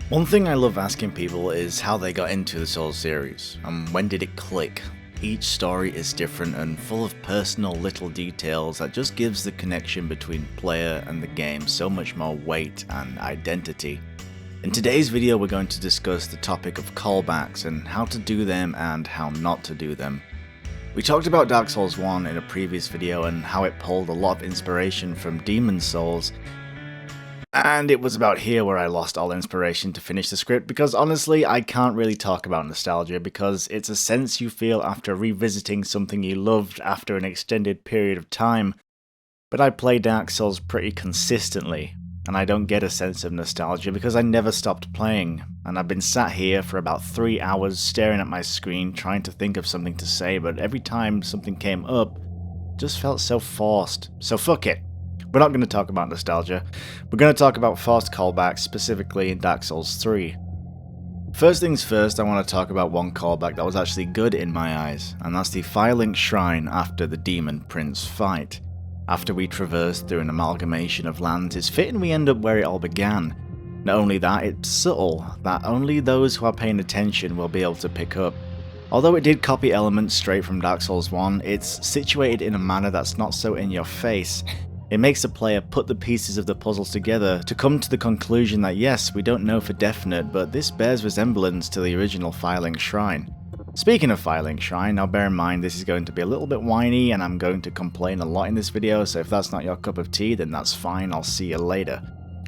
One thing I love asking people is how they got into the Souls series, and when did it click? Each story is different and full of personal little details that just gives the connection between player and the game so much more weight and identity. In today's video we're going to discuss the topic of callbacks and how to do them and how not to do them. We talked about Dark Souls 1 in a previous video and how it pulled a lot of inspiration from Demon Souls. And it was about here where I lost all inspiration to finish the script, because honestly I can't really talk about nostalgia because it's a sense you feel after revisiting something you loved after an extended period of time. But I play Dark Souls pretty consistently, and I don't get a sense of nostalgia because I never stopped playing, and I've been sat here for about 3 hours staring at my screen trying to think of something to say, but every time something came up, it just felt so forced. So fuck it. We're not going to talk about nostalgia, we're going to talk about forced callbacks, specifically in Dark Souls 3. First things first, I want to talk about one callback that was actually good in my eyes, and that's the Firelink Shrine after the Demon Prince fight. After we traverse through an amalgamation of lands, it's fitting we end up where it all began. Not only that, it's subtle, that only those who are paying attention will be able to pick up. Although it did copy elements straight from Dark Souls 1, it's situated in a manner that's not so in your face. It makes the player put the pieces of the puzzles together to come to the conclusion that yes, we don't know for definite, but this bears resemblance to the original Firelink Shrine. Speaking of Firelink Shrine, now bear in mind this is going to be a little bit whiny and I'm going to complain a lot in this video, so if that's not your cup of tea then that's fine, I'll see you later.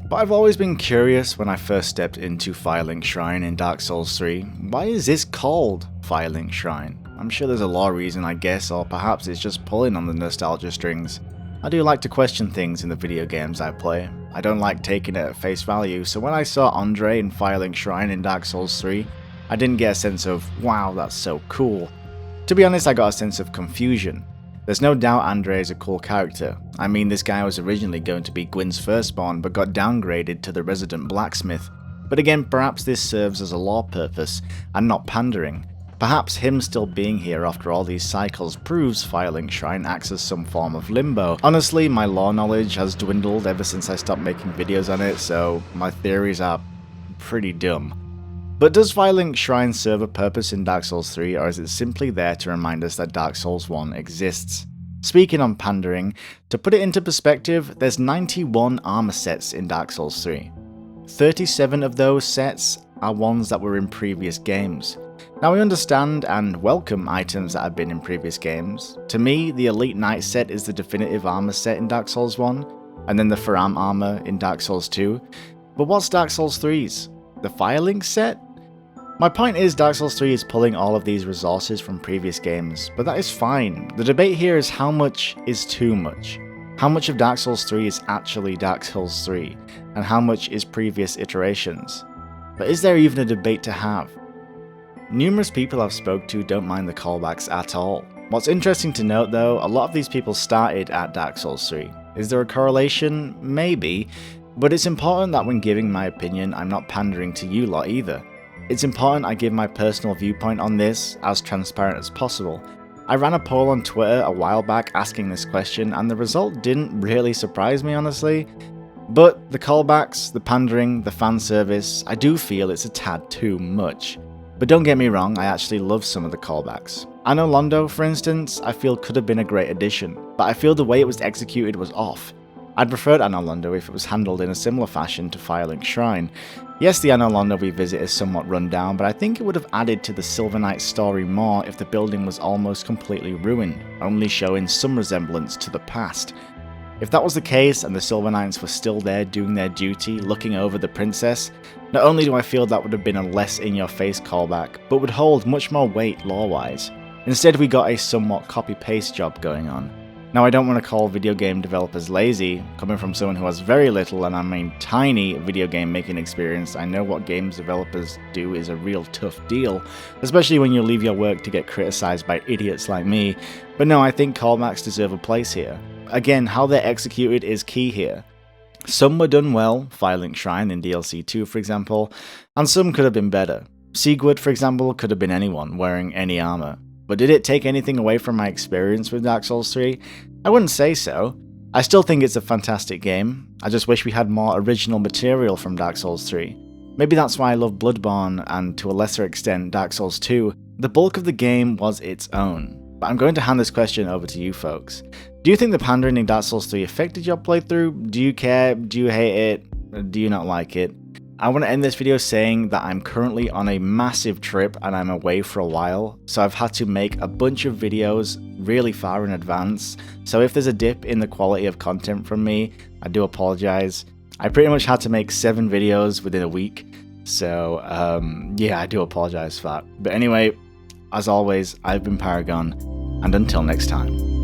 But I've always been curious when I first stepped into Firelink Shrine in Dark Souls 3, why is this called Firelink Shrine? I'm sure there's a law reason I guess, or perhaps it's just pulling on the nostalgia strings. I do like to question things in the video games I play. I don't like taking it at face value, so when I saw Andre in Firelink Shrine in Dark Souls 3, I didn't get a sense of, wow, that's so cool. To be honest, I got a sense of confusion. There's no doubt Andre is a cool character. I mean, this guy was originally going to be Gwyn's firstborn, but got downgraded to the resident blacksmith. But again, perhaps this serves as a lore purpose, and not pandering. Perhaps him still being here after all these cycles proves Firelink Shrine acts as some form of limbo. Honestly, my lore knowledge has dwindled ever since I stopped making videos on it, so my theories are pretty dumb. But does Firelink Shrine serve a purpose in Dark Souls 3, or is it simply there to remind us that Dark Souls 1 exists? Speaking on pandering, to put it into perspective, there's 91 armor sets in Dark Souls 3. 37 of those sets are ones that were in previous games. Now I understand and welcome items that have been in previous games. To me, the Elite Knight set is the definitive armor set in Dark Souls 1, and then the Faram armor in Dark Souls 2. But what's Dark Souls 3's? The Firelink set? My point is Dark Souls 3 is pulling all of these resources from previous games, but that is fine. The debate here is how much is too much. How much of Dark Souls 3 is actually Dark Souls 3, and how much is previous iterations? But is there even a debate to have? Numerous people I've spoke to don't mind the callbacks at all. What's interesting to note though, a lot of these people started at Dark Souls 3. Is there a correlation? Maybe, but it's important that when giving my opinion I'm not pandering to you lot either. It's important I give my personal viewpoint on this as transparent as possible. I ran a poll on Twitter a while back asking this question and the result didn't really surprise me honestly. But the callbacks, the pandering, the fan service, I do feel it's a tad too much. But don't get me wrong, I actually love some of the callbacks. Anno Londo, for instance, I feel could have been a great addition, but I feel the way it was executed was off. I'd preferred Anno Londo if it was handled in a similar fashion to Firelink Shrine. Yes, the Anno Londo we visit is somewhat run down, but I think it would have added to the Silver Knight story more if the building was almost completely ruined, only showing some resemblance to the past. If that was the case and the Silver Knights were still there doing their duty, looking over the princess, not only do I feel that would have been a less in-your-face callback, but would hold much more weight lore-wise. Instead we got a somewhat copy-paste job going on. Now I don't want to call video game developers lazy, coming from someone who has very little and I mean tiny video game making experience. I know what games developers do is a real tough deal, especially when you leave your work to get criticised by idiots like me, but no, I think callbacks deserve a place here. Again, how they're executed is key here. Some were done well, Firelink Shrine in DLC 2 for example, and some could have been better. Sigurd for example could have been anyone wearing any armor. But did it take anything away from my experience with Dark Souls 3? I wouldn't say so. I still think it's a fantastic game. I just wish we had more original material from Dark Souls 3. Maybe that's why I love Bloodborne and to a lesser extent Dark Souls 2. The bulk of the game was its own. But I'm going to hand this question over to you folks. Do you think the pandering in Dark Souls 3 affected your playthrough? Do you care? Do you hate it? Do you not like it? I want to end this video saying that I'm currently on a massive trip and I'm away for a while, so I've had to make a bunch of videos really far in advance, so if there's a dip in the quality of content from me, I do apologize. I pretty much had to make 7 videos within a week, so yeah, I do apologize for that. But anyway, as always, I've been Paragon, and until next time.